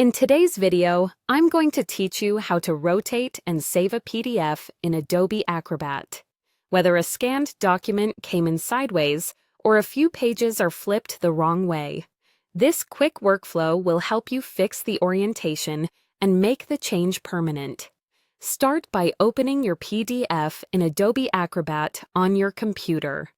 In today's video, I'm going to teach you how to rotate and save a PDF in Adobe Acrobat. Whether a scanned document came in sideways or a few pages are flipped the wrong way, this quick workflow will help you fix the orientation and make the change permanent. Start by opening your PDF in Adobe Acrobat on your computer.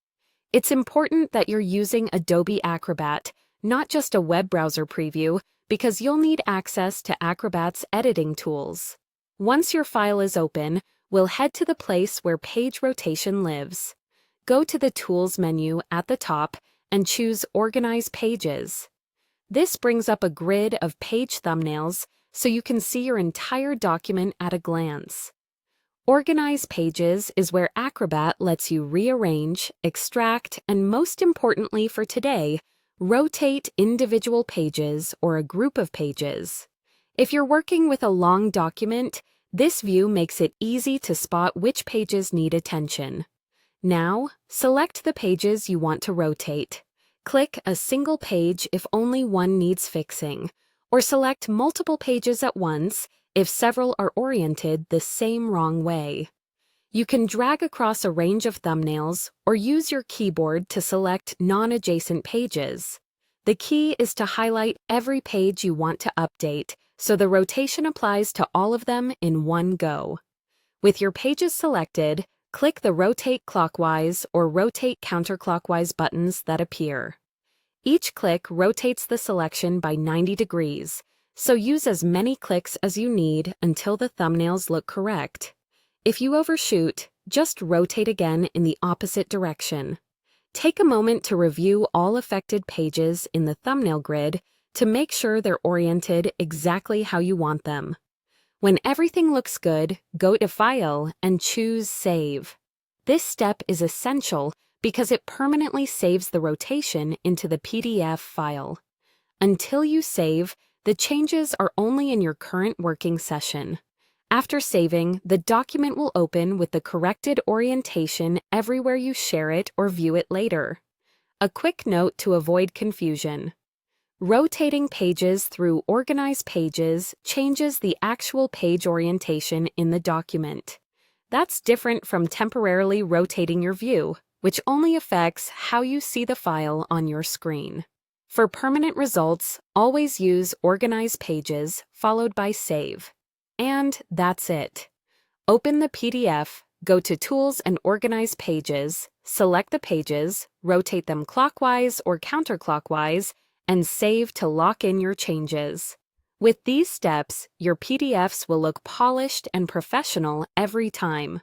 It's important that you're using Adobe Acrobat, not just a web browser preview, because you'll need access to Acrobat's editing tools. Once your file is open, we'll head to the place where page rotation lives. Go to the Tools menu at the top and choose Organize Pages. This brings up a grid of page thumbnails so you can see your entire document at a glance. Organize Pages is where Acrobat lets you rearrange, extract, and most importantly for today, rotate individual pages or a group of pages. If you're working with a long document, this view makes it easy to spot which pages need attention. Now, select the pages you want to rotate. Click a single page if only one needs fixing, or select multiple pages at once if several are oriented the same wrong way. You can drag across a range of thumbnails or use your keyboard to select non-adjacent pages. The key is to highlight every page you want to update so the rotation applies to all of them in one go. With your pages selected, click the Rotate Clockwise or Rotate Counterclockwise buttons that appear. Each click rotates the selection by 90 degrees, so use as many clicks as you need until the thumbnails look correct. If you overshoot, just rotate again in the opposite direction. Take a moment to review all affected pages in the thumbnail grid to make sure they're oriented exactly how you want them. When everything looks good, go to File and choose Save. This step is essential because it permanently saves the rotation into the PDF file. Until you save, the changes are only in your current working session. After saving, the document will open with the corrected orientation everywhere you share it or view it later. A quick note to avoid confusion. Rotating pages through Organize Pages changes the actual page orientation in the document. That's different from temporarily rotating your view, which only affects how you see the file on your screen. For permanent results, always use Organize Pages followed by Save. And that's it. Open the PDF, go to Tools and Organize Pages, select the pages, rotate them clockwise or counterclockwise, and save to lock in your changes. With these steps, your PDFs will look polished and professional every time.